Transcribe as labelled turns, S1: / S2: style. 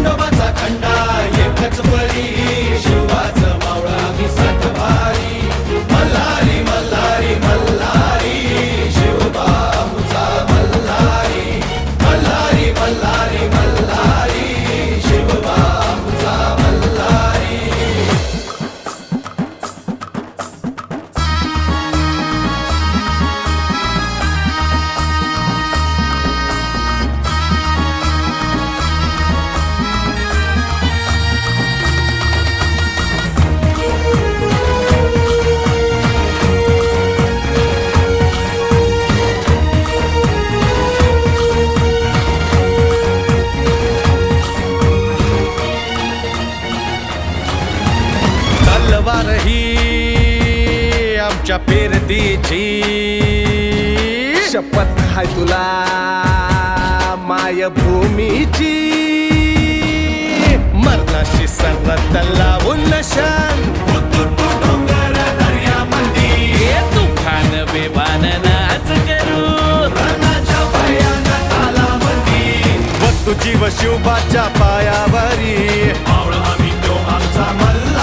S1: खंडोबाचा खंडा एकच बळी शिवाचं मावळा मी सात भारी मल्हारी मल्हारी मल्हारी शिवबाऊचा मल्हारी मल्हारी मल्हारी मल्हारी शिवबाऊचा मल्हारी. तलवार ही आमच्या पेरतीची शपथ हाय तुला मायभूमीची मरणाशी सरत लावून नशान डोंगर दर्यामंदी
S2: तुफान बेभान नाच करू
S1: रणाच्या भयानक तालामंदी
S3: व तुझी व शिवबाच्या पायावरी
S1: मावळा आम्ही तो आमचा मल्हारी